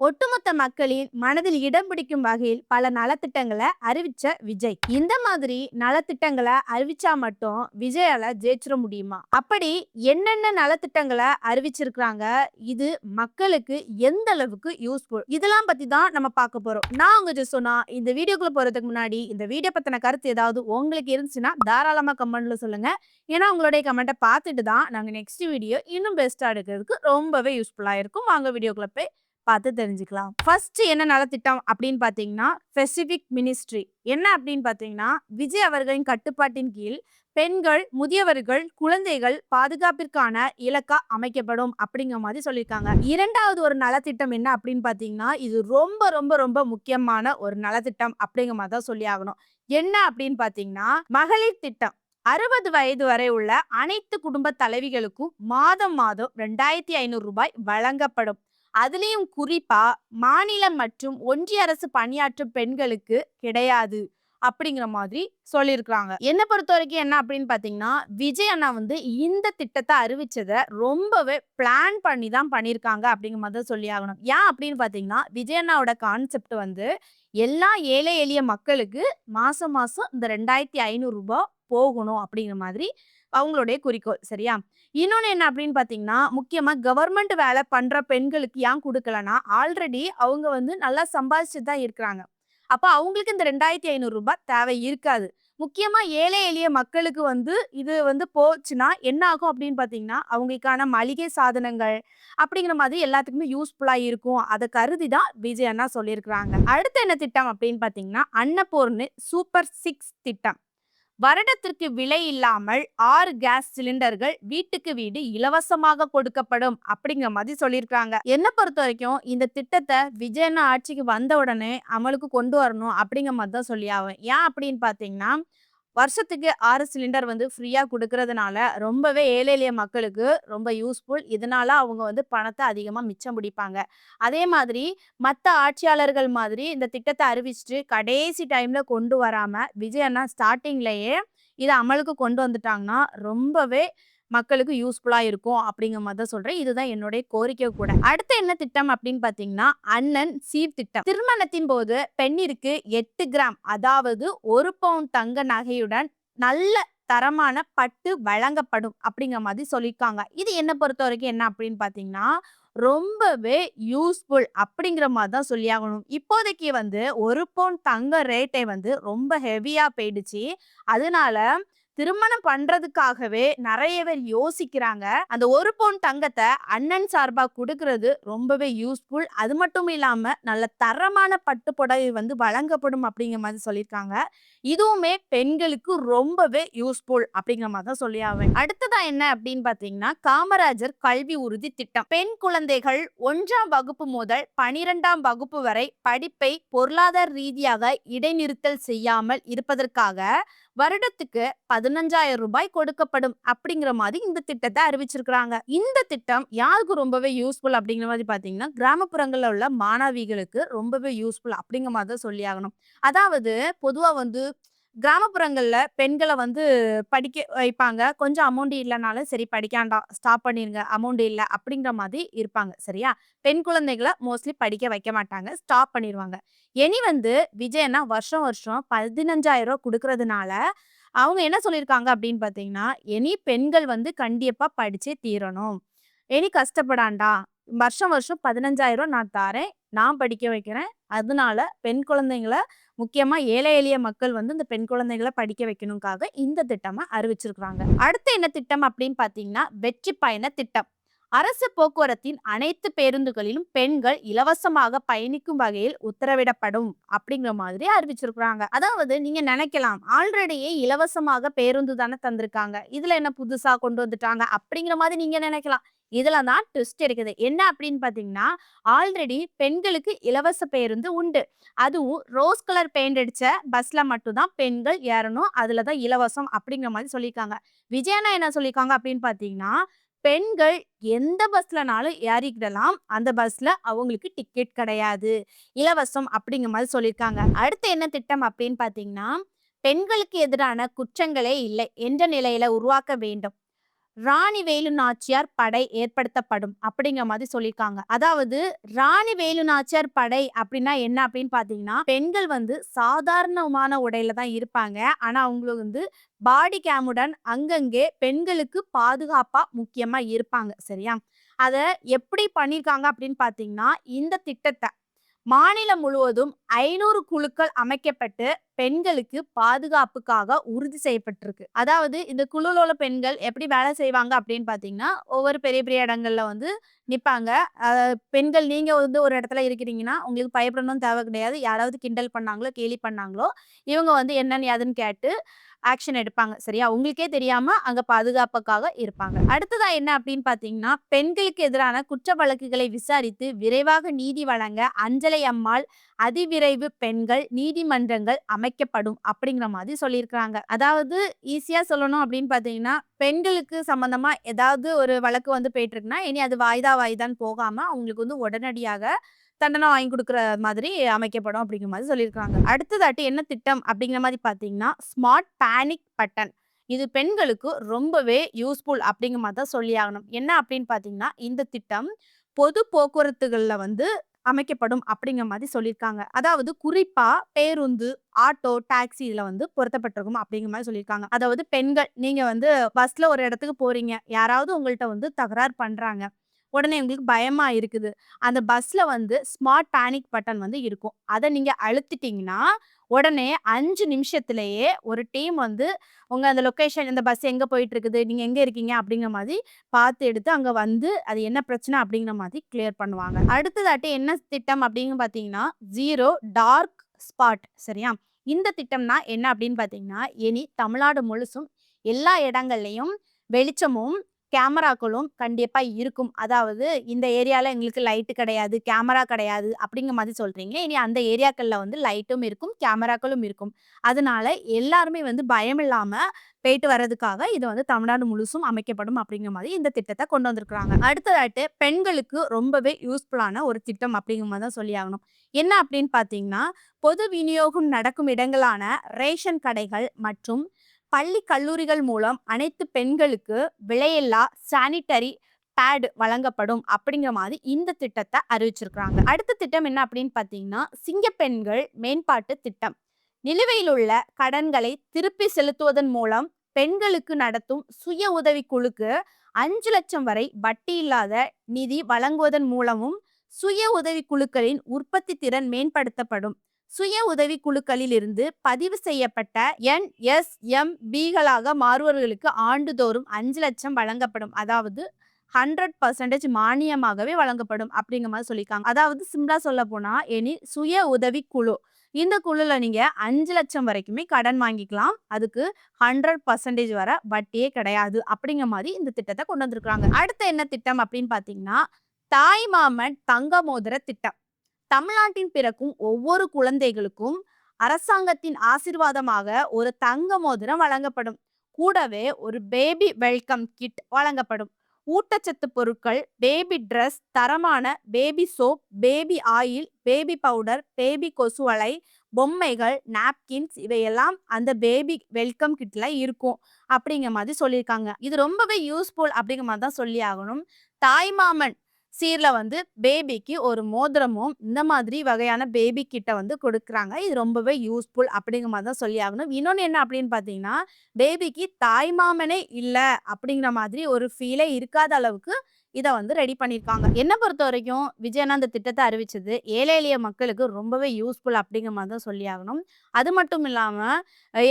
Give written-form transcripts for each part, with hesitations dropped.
ஒட்டுமொத்த மக்களின் மனதில் இடம் பிடிக்கும் வகையில் பல நலத்திட்டங்களை அறிவிச்ச விஜய். இந்த மாதிரி நலத்திட்டங்களை அறிவிச்சா மட்டும் விஜயால ஜெயிச்சிட முடியுமா? அப்படி என்னென்ன நலத்திட்டங்களை அறிவிச்சிருக்காங்க, இது மக்களுக்கு எந்த அளவுக்கு யூஸ்ஃபுல், இதெல்லாம் பத்தி தான் நம்ம பார்க்க போறோம். நான் உங்க சொன்னா இந்த வீடியோக்குள்ள போறதுக்கு முன்னாடி இந்த வீடியோ பத்தின கருத்து ஏதாவது உங்களுக்கு இருந்துச்சுன்னா தாராளமா கமெண்ட்ல சொல்லுங்க. ஏன்னா உங்களுடைய கமெண்ட்டை பார்த்துட்டு தான் நாங்க நெக்ஸ்ட் வீடியோ இன்னும் பெஸ்டா எடுக்கிறதுக்கு ரொம்பவே யூஸ்ஃபுல்லா இருக்கும். வாங்க வீடியோக்குள்ள போய் பார்த்து தெரிஞ்சுக்கலாம். ஃபர்ஸ்ட் என்ன நலத்திட்டம் அப்படின்னு பார்த்தீங்கன்னா, ஸ்பெசிபிக் மினிஸ்ட்ரி. என்ன அப்படின்னு பார்த்தீங்கன்னா, விஜய் அவர்களின் கட்டுப்பாட்டின் கீழ் பெண்கள், முதியவர்கள், குழந்தைகள் பாதுகாப்பிற்கான இலக்கா அமைக்கப்படும் அப்படிங்கிற மாதிரி சொல்லியிருக்காங்க. இரண்டாவது ஒரு நலத்திட்டம் என்ன அப்படின்னு பார்த்தீங்கன்னா, இது ரொம்ப ரொம்ப ரொம்ப முக்கியமான ஒரு நலத்திட்டம் அப்படிங்கிற மாதிரி தான் சொல்லி ஆகணும். என்ன அப்படின்னு பார்த்தீங்கன்னா, மகளிர் திட்டம். 60 வயது வரை உள்ள அனைத்து குடும்ப தலைவிகளுக்கும் மாதம் மாதம் 2500 ரூபாய் வழங்கப்படும். அதுலயும் குறிப்பா மாநிலம் மற்றும் ஒன்றிய அரசு பணியாற்றும் பெண்களுக்கு கிடையாது அப்படிங்கிற மாதிரி சொல்லியிருக்காங்க. என்ன பொறுத்த வரைக்கும் என்ன அப்படின்னு பாத்தீங்கன்னா, விஜய் அண்ணா இந்த திட்டத்தை அறிவிச்சதை ரொம்பவே பிளான் பண்ணி தான் பண்ணியிருக்காங்க அப்படிங்கிற மாதிரி தான் சொல்லி ஆகணும். ஏன் அப்படின்னு பாத்தீங்கன்னா, விஜய் அண்ணாவோட கான்செப்ட் எல்லா ஏழை எளிய மக்களுக்கு மாசம் மாசம் இந்த 2500 ரூபாய் போகணும் அப்படிங்கிற மாதிரி அவங்களுடைய குறிக்கோள். சரியா? இன்னொன்னு என்ன அப்படின்னு பாத்தீங்கன்னா, முக்கியமா கவர்மெண்ட் வேலை பண்ற பெண்களுக்கு ஏன் கொடுக்கலன்னா, ஆல்ரெடி அவங்க நல்லா சம்பாதிச்சுட்டு தான் இருக்கிறாங்க. அப்ப அவங்களுக்கு இந்த 2500 ரூபாய் தேவை இருக்காது. முக்கியமா ஏழை எளிய மக்களுக்கு இது போச்சுன்னா என்ன ஆகும் அப்படின்னு பாத்தீங்கன்னா, அவங்களுக்கான மளிகை சாதனங்கள் அப்படிங்கிற மாதிரி எல்லாத்துக்குமே யூஸ்ஃபுல்லா இருக்கும். அதை கருதி தான் விஜய் அண்ணா சொல்லியிருக்கிறாங்க. அடுத்து என்ன திட்டம் அப்படின்னு பாத்தீங்கன்னா, அன்னபூர்ணி சூப்பர் 6 திட்டம். வருடத்திற்கு விலை இல்லாமல் 6 கேஸ் சிலிண்டர்கள் வீட்டுக்கு வீடு இலவசமாக கொடுக்கப்படும் அப்படிங்கிற மாதிரி சொல்லியிருக்காங்க. என்ன பொறுத்த வரைக்கும் இந்த திட்டத்தை விஜய் அண்ணா ஆட்சிக்கு வந்த உடனே அமலுக்கு கொண்டு வரணும் அப்படிங்கிற மாதிரி தான் சொல்லி ஆகும். ஏன் அப்படின்னு பாத்தீங்கன்னா, வருஷத்துக்கு 6 சிலிண்டர் ஃப்ரீயா குடுக்கறதுனால ரொம்பவே ஏழை எளிய மக்களுக்கு ரொம்ப யூஸ்ஃபுல். இதனால அவங்க பணத்தை அதிகமா மிச்சம் பிடிப்பாங்க. அதே மாதிரி மத்த ஆட்சியாளர்கள் மாதிரி இந்த திட்டத்தை அறிவிச்சுட்டு கடைசி டைம்ல கொண்டு வராம விஜய் அண்ணா ஸ்டார்டிங்லயே இதை அமலுக்கு கொண்டு வந்துட்டாங்கன்னா ரொம்பவே மக்களுக்கு யூஸ்ஃபுல்லா இருக்கும் அப்படிங்கிற மாதிரி தான் சொல்றேன். இதுதான் என்னுடைய கோரிக்கை கூட. அடுத்து என்ன திட்டம் அப்படின்னு பாத்தீங்கன்னா, அண்ணன் சீர் திட்டம். திருமணத்தின் போது பெண்ணிற்கு 8 கிராம் அதாவது 1 பவுன் தங்க நகையுடன் நல்ல தரமான பட்டு வழங்கப்படும் அப்படிங்கிற மாதிரி சொல்லியிருக்காங்க. இது என்ன பொறுத்த வரைக்கும் என்ன அப்படின்னு பாத்தீங்கன்னா, ரொம்பவே யூஸ்ஃபுல் அப்படிங்கிற மாதிரி தான் சொல்லியாகணும். இப்போதைக்கு 1 பவுன் தங்க ரேட்டை ரொம்ப ஹெவியா போயிடுச்சு. அதனால திருமணம் பண்றதுக்காகவே நிறைய பேர் யோசிக்கிறாங்க. அந்த 1 பவுன் தங்கத்தை அண்ணன் சார்பா கொடுக்கிறது ரொம்பவே யூஸ்ஃபுல். அது மட்டும் இல்லாம நல்ல தரமான பட்டு புடவை வழங்கப்படும் அப்படிங்கிற மாதிரி சொல்லியிருக்காங்க. இதுவுமே பெண்களுக்கு ரொம்பவே யூஸ்ஃபுல் அப்படிங்கிற மாதிரி தான் சொல்லி ஆவேன். அடுத்ததா என்ன அப்படின்னு பாத்தீங்கன்னா, காமராஜர் கல்வி உறுதி திட்டம். பெண் குழந்தைகள் 1ஆம் வகுப்பு முதல் 12ஆம் வகுப்பு வரை படிப்பை பொருளாதார ரீதியாக இடைநிறுத்தல் செய்யாமல் இருப்பதற்காக வருடத்துக்கு 15,000 ரூபாய் கொடுக்கப்படும் அப்படிங்கிற மாதிரி இந்த திட்டத்தை அறிவிச்சிருக்கிறாங்க. இந்த திட்டம் யாருக்கு ரொம்பவே யூஸ்ஃபுல் அப்படிங்கிற மாதிரி பாத்தீங்கன்னா, கிராமப்புறங்கள்ல உள்ள மாணவிகளுக்கு ரொம்பவே யூஸ்ஃபுல் அப்படிங்கிற மாதிரி தான் சொல்லி ஆகணும். அதாவது பொதுவா கிராமப்புறங்கள்ல பெண்களை படிக்க வைப்பாங்க. கொஞ்சம் அமௌண்ட் இல்லைனாலும் சரி படிக்காண்டாம், ஸ்டாப் பண்ணிருங்க, அமௌண்ட் இல்லை அப்படிங்கிற மாதிரி இருப்பாங்க. சரியா? பெண் குழந்தைகளை மோஸ்ட்லி படிக்க வைக்க மாட்டாங்க, ஸ்டாப் பண்ணிடுவாங்க. இனி விஜய் அண்ணா வருஷம் வருஷம் 15,000 கொடுக்கறதுனால அவங்க என்ன சொல்லியிருக்காங்க அப்படின்னு பார்த்தீங்கன்னா, இனி பெண்கள் கண்டிப்பா படிச்சே தீரணும். இனி கஷ்டப்படாண்டா, வருஷம் வருஷம் 15,000 நான் தாரேன், நான் படிக்க வைக்கிறேன். அதனால பெண் குழந்தைங்கள முக்கியமா ஏழை எளிய மக்கள் இந்த பெண் குழந்தைகளை படிக்க வைக்கணும்காக இந்த திட்டமா அறிவிச்சிருக்காங்க. அடுத்து என்ன திட்டம் அப்படின்னு பார்த்தீங்கன்னா, வெற்றி பயண திட்டம். அரசு போக்குவரத்தின் அனைத்து பேருந்துகளிலும் பெண்கள் இலவசமாக பயணிக்கும் வகையில் உத்தரவிடப்படும் அப்படிங்கிற மாதிரி அறிவிச்சிருக்காங்க. அதாவது நீங்க நினைக்கலாம், ஆல்ரெடியே இலவசமாக பேருந்து தானே தந்திருக்காங்க, இதுல என்ன புதுசா கொண்டு வந்துட்டாங்க அப்படிங்கிற மாதிரி நீங்க நினைக்கலாம். இதுல தான் ட்விஸ்ட் இருக்குது. என்ன அப்படின்னு பாத்தீங்கன்னா, ஆல்ரெடி பெண்களுக்கு இலவச பேருந்து உண்டு. அதுவும் ரோஸ் கலர் பெயிண்ட் அடிச்ச பஸ்ல மட்டும் தான் பெண்கள் ஏறணும், அதுலதான் இலவசம் அப்படிங்கிற மாதிரி சொல்லியிருக்காங்க. விஜயண்ணா என்ன சொல்லியிருக்காங்க அப்படின்னு பாத்தீங்கன்னா, பெண்கள் எந்த பஸ்லனாலும் ஏறிக்கிடலாம், அந்த பஸ்ல அவங்களுக்கு டிக்கெட் கிடையாது, இலவசம் அப்படிங்கிற மாதிரி சொல்லியிருக்காங்க. அடுத்து என்ன திட்டம் அப்படின்னு பாத்தீங்கன்னா, பெண்களுக்கு எதிரான குற்றங்களே இல்லை என்ற நிலையில உருவாக்க வேண்டும். ராணி வேலு நாச்சியார் படை ஏற்படுத்தப்படும் அப்படிங்கிற மாதிரி சொல்லியிருக்காங்க. அதாவது ராணி வேலு நாச்சியார் படை அப்படின்னா என்ன அப்படின்னு பாத்தீங்கன்னா, பெண்கள் வந்து சாதாரணமான உடையில தான் இருப்பாங்க. ஆனா அவங்களுக்கு வந்து பாடி கேமுடன் அங்கங்கே பெண்களுக்கு பாதுகாப்பா முக்கியமா இருப்பாங்க. சரியா? அத எப்படி பண்ணியிருக்காங்க அப்படின்னு பாத்தீங்கன்னா, இந்த திட்டத்த மாநிலம் முழுவதும் 500 குழுக்கள் அமைக்கப்பட்டு பெண்களுக்கு பாதுகாப்புக்காக உறுதி செய்யப்பட்டிருக்கு. அதாவது இந்த குழுல உள்ள பெண்கள் எப்படி வேலை செய்வாங்க அப்படின்னு பாத்தீங்கன்னா, ஒவ்வொரு பெரிய பெரிய இடங்கள்ல வந்து நிப்பாங்க. பெண்கள் நீங்க வந்து ஒரு இடத்துல இருக்கிறீங்கன்னா, உங்களுக்கு பயப்படணும்னு தேவை கிடையாது. யாராவது கிண்டல் பண்ணாங்களோ, கேலி பண்ணாங்களோ, இவங்க வந்து என்னன்னு ஏதுன்னு கேட்டு ஆக்ஷன் எடுப்பாங்க. சரியா? உங்களுக்கே தெரியாம அங்க பாதுகாப்புக்காக இருப்பாங்க. அடுத்ததா என்ன அப்படின்னு பாத்தீங்கன்னா, பெண்களுக்கு எதிரான குற்ற வழக்குகளை விசாரித்து விரைவாக நீதி வழங்க அஞ்சலை அம்மாள் அதிவிரைவு பெண்கள் நீதிமன்றங்கள் அமைக்கப்படும் அப்படிங்கிற மாதிரி சொல்லியிருக்கிறாங்க. அதாவது ஈஸியா சொல்லணும் அப்படின்னு பாத்தீங்கன்னா, பெண்களுக்கு சம்பந்தமா ஏதாவது ஒரு வழக்கு வந்து போயிட்டு இருக்குன்னா, இனி அது வாய்தான்னு போகாம அவங்களுக்கு வந்து உடனடியாக தண்டனை வாங்கி கொடுக்குற மாதிரி அமைக்கப்படும் அப்படிங்கிற மாதிரி சொல்லியிருக்காங்க. அடுத்ததாட்டி என்ன திட்டம் அப்படிங்கிற மாதிரி பார்த்தீங்கன்னா, ஸ்மார்ட் பேனிக் பட்டன். இது பெண்களுக்கு ரொம்பவே யூஸ்ஃபுல் அப்படிங்கிற மாதிரி தான் சொல்லி ஆகணும். என்ன அப்படின்னு பார்த்தீங்கன்னா, இந்த திட்டம் பொது போக்குவரத்துகள்ல வந்து அமைக்கப்படும் அப்படிங்கிற மாதிரி சொல்லியிருக்காங்க. அதாவது குறிப்பா பேருந்து, ஆட்டோ, டாக்ஸி இதுல வந்து பொருத்தப்பட்டிருக்கும் அப்படிங்கிற மாதிரி சொல்லியிருக்காங்க. அதாவது பெண்கள் நீங்க வந்து பஸ்ல ஒரு இடத்துக்கு போறீங்க. யாராவது உங்கள்ட்ட வந்து தகராறு பண்றாங்க. உடனே உங்களுக்கு பயமா இருக்குது. அந்த பஸ்ல வந்து ஸ்மார்ட் பேனிக் பட்டன் வந்து இருக்கும். அத நீங்க அழுத்திட்டீங்கன்னா, உடனே 5 நிமிஷத்திலேயே ஒரு டீம் வந்து உங்க அந்த லொகேஷன் இந்த பஸ் எங்க போயிட்டு இருக்குது, நீங்க எங்க இருக்கீங்க அப்படிங்கிற மாதிரி பார்த்து எடுத்து அங்க வந்து அது என்ன பிரச்சனை அப்படிங்கிற மாதிரி கிளியர் பண்ணுவாங்க. அடுத்ததாட்டி என்ன திட்டம் அப்படின்னு பார்த்தீங்கன்னா, ஜீரோ டார்க் ஸ்பாட். சரியா? இந்த திட்டம்னா என்ன அப்படின்னு பார்த்தீங்கன்னா, இனி தமிழ்நாடு முழுசும் எல்லா இடங்கள்லயும் வெளிச்சமும் கேமராக்களும் கண்டிப்பா இருக்கும். அதாவது இந்த ஏரியால எங்களுக்கு லைட் கிடையாது, கேமரா கிடையாது அப்படிங்கிற மாதிரி சொல்றீங்க. இனி அந்த ஏரியாக்கள்ல வந்து லைட்டும் இருக்கும், கேமராக்களும் இருக்கும். அதனால எல்லாருமே வந்து பயமில்லாம போயிட்டு வர்றதுக்காக இது வந்து தமிழ்நாடு முழுசும் அமைக்கப்படும் அப்படிங்கிற மாதிரி இந்த திட்டத்த கொண்டு வந்திருக்கிறாங்க. அடுத்ததாட்டு பெண்களுக்கு ரொம்பவே யூஸ்ஃபுல்லான ஒரு திட்டம் அப்படிங்கிற மாதிரி தான் சொல்லி ஆகணும். என்ன அப்படின்னு பார்த்தீங்கன்னா, பொது விநியோகம் நடக்கும் இடங்களான ரேஷன் கடைகள் மற்றும் பள்ளி கல்லூரிகள் மூலம் அனைத்து பெண்களுக்கு விலையில்லா சானிட்டரி பேட் வழங்கப்படும் அப்படிங்கிற மாதிரி இந்த திட்டத்தை அறிவிச்சிருக்கிறாங்க. அடுத்த திட்டம் என்ன அப்படின்னு பார்த்தீங்கன்னா, சிங்கப்பெண்கள் மேம்பாட்டு திட்டம். நிலுவையில் உள்ள கடன்களை திருப்பி செலுத்துவதன் மூலம் பெண்களுக்கு நடத்தும் சுய உதவி குழுக்கு 5 லட்சம் வரை வட்டி இல்லாத நிதி வழங்குவதன் மூலமும் சுய உதவி குழுக்களின் உற்பத்தி திறன் மேம்படுத்தப்படும். சுய உதவி குழுக்களில் இருந்து பதிவு செய்யப்பட்ட NSMBகளாக மாறுவர்களுக்கு ஆண்டுதோறும் 5 லட்சம் வழங்கப்படும். அதாவது 100% மானியமாகவே வழங்கப்படும் அப்படிங்கிற மாதிரி சொல்லியிருக்காங்க. அதாவது சிம்பிளா சொல்ல போனா இனி சுய உதவி குழு இந்த குழுல நீங்க 5 லட்சம் வரைக்குமே கடன் வாங்கிக்கலாம். அதுக்கு 100% வர வட்டியே கிடையாது அப்படிங்கிற மாதிரி இந்த திட்டத்தை கொண்டு வந்திருக்காங்க. அடுத்து என்ன திட்டம் அப்படின்னு பாத்தீங்கன்னா, தாய்மாமன் தங்க மோதிர திட்டம். தமிழ்நாட்டின் பிறக்கும் ஒவ்வொரு குழந்தைகளுக்கும் அரசாங்கத்தின் ஆசீர்வாதமாக ஒரு தங்க மோதிரம் வழங்கப்படும். கூடவே ஒரு பேபி வெல்கம் கிட் வழங்கப்படும். ஊட்டச்சத்து பொருட்கள், பேபி ட்ரெஸ், தரமான baby soap, baby oil, baby powder, baby கொசுவலை, பொம்மைகள், நாப்கின்ஸ் இவையெல்லாம் அந்த பேபி வெல்கம் கிட்ல இருக்கும் அப்படிங்கிற மாதிரி சொல்லியிருக்காங்க. இது ரொம்பவே யூஸ்ஃபுல் அப்படிங்கிற மாதிரி தான் சொல்லி ஆகணும். தாய்மாமன் சீர்ல வந்து பேபிக்கு ஒரு மோதிரமும் இந்த மாதிரி வகையான பேபி கிட்ட வந்து கொடுக்குறாங்க. இது ரொம்பவே யூஸ்ஃபுல் அப்படிங்கிற மாதிரி தான் சொல்லி ஆகணும். இன்னொன்னு என்ன அப்படின்னு பார்த்தீங்கன்னா, பேபிக்கு தாய்மாமனே இல்ல அப்படிங்கிற மாதிரி ஒரு ஃபீலே இருக்காத அளவுக்கு இத வந்து ரெடி பண்ணியிருக்காங்க. என்ன பொறுத்த வரைக்கும் விஜயண்ணா இந்த திட்டத்த அறிவிச்சது ஏழை எளிய மக்களுக்கு ரொம்பவே யூஸ்ஃபுல் அப்படிங்கிற மாதிரி தான் சொல்லி ஆகணும். அது மட்டும் இல்லாம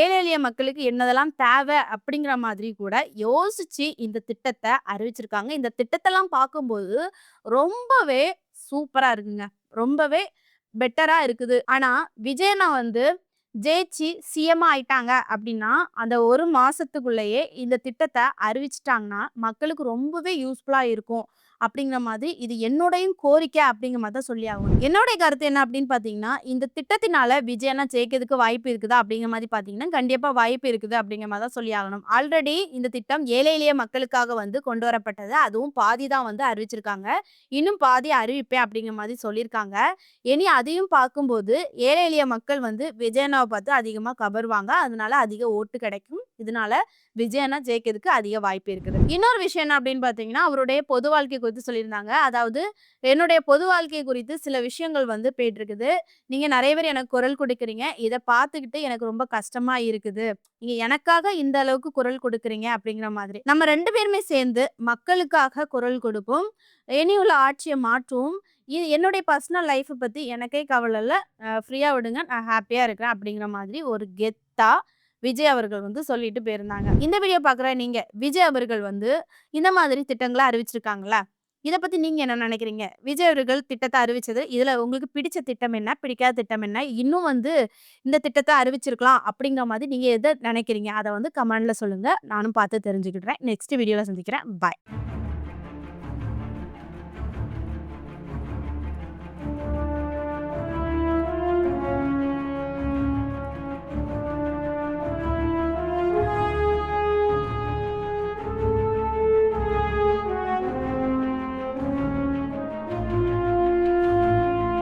ஏழை எளிய மக்களுக்கு என்னதெல்லாம் தேவை அப்படிங்கிற மாதிரி கூட யோசிச்சு இந்த திட்டத்த அறிவிச்சிருக்காங்க. இந்த திட்டத்தெல்லாம் பார்க்கும்போது ரொம்பவே சூப்பரா இருக்குங்க. ரொம்பவே பெட்டரா இருக்குது. ஆனா விஜயண்ணா வந்து ஜெயிச்சு சிஎம் ஆயிட்டாங்க அப்படின்னா, அந்த 1 மாசத்துக்குள்ளேயே இந்த திட்டத்த அறிவிச்சுட்டாங்கன்னா, மக்களுக்கு ரொம்பவே யூஸ்ஃபுல்லா இருக்கும். அப்படிங்கிற மாதிரி இது என்னோடையும் கோரிக்கை அப்படிங்கிற மாதிரி தான் சொல்லி ஆகணும். என்னுடைய கருத்து என்ன அப்படின்னு பார்த்தீங்கன்னா, இந்த திட்டத்தினால விஜய் அண்ணா ஜெயிக்கிறதுக்கு வாய்ப்பு இருக்குதா அப்படிங்கிற மாதிரி பார்த்தீங்கன்னா, கண்டிப்பா வாய்ப்பு இருக்குது அப்படிங்கிற மாதிரி தான் சொல்லி ஆகணும். ஆல்ரெடி இந்த திட்டம் ஏழை எளிய மக்களுக்காக வந்து கொண்டு வரப்பட்டது. அதுவும் பாதி தான் வந்து அறிவிச்சிருக்காங்க. இன்னும் பாதி அறிவிப்பேன் அப்படிங்கிற மாதிரி சொல்லியிருக்காங்க. இனி அதையும் பார்க்கும்போது ஏழை எளிய மக்கள் வந்து விஜய் அண்ணாவை பார்த்து அதிகமா கவருவாங்க. அதனால அதிக ஓட்டு கிடைக்கும். இதனால விஜய் அண்ணா ஜெயிக்கிறதுக்கு அதிக வாய்ப்பு இருக்குது. இன்னொரு விஷயம் என்ன அப்படின்னு பார்த்தீங்கன்னா, அவருடைய பொது வாழ்க்கை குறித்து சொல்லியிருந்தாங்க. அதாவது என்னுடைய பொது வாழ்க்கை குறித்து சில விஷயங்கள் வந்து போயிட்டுருக்குது. நீங்க நெறைய பேர் எனக்கு குரல் குடுக்குறீங்க. இத பார்த்துக்கிட்டு எனக்கு ரொம்ப கஷ்டமா இருக்குது. நீங்க எனக்காக இந்த அளவுக்கு குரல் குடுக்குறீங்க அப்படிங்கிற மாதிரி. நம்ம 2 பேருமே சேர்ந்து மக்களுக்காக குரல் கொடுப்போம். இனியுள்ள ஆட்சிய மாற்றுவோம். இது என்னுடைய பர்சனல் லைஃப் பத்தி எனக்கே கவல இல்ல. ஃப்ரீயா விடுங்க. நான் ஹேப்பியா இருக்கிறேன் அப்படிங்கிற மாதிரி ஒரு கெத்தா விஜய் அவர்கள் வந்து சொல்லிட்டு போயிருந்தாங்க. இந்த வீடியோ பார்க்குற நீங்க விஜய் அவர்கள் வந்து இந்த மாதிரி திட்டங்கள அறிவிச்சிருக்காங்கல்ல. இத பத்தி நீங்க என்ன நினைக்கிறீங்க? விஜய் அவர்கள் திட்டத்த அறிவிச்சது, இதுல உங்களுக்கு பிடிச்ச திட்டம் என்ன? பிடிக்காத திட்டம் என்ன? இன்னும் வந்து இந்த திட்டத்த அறிவிச்சிருக்கலாம் அப்படிங்கிற மாதிரி நீங்க எத நினைக்கிறீங்க? அத வந்து கமெண்ட்ல சொல்லுங்க. நானும் பார்த்து தெரிஞ்சுக்கிடுறேன். நெக்ஸ்ட் வீடியோல சந்திக்கிறேன். பாய்.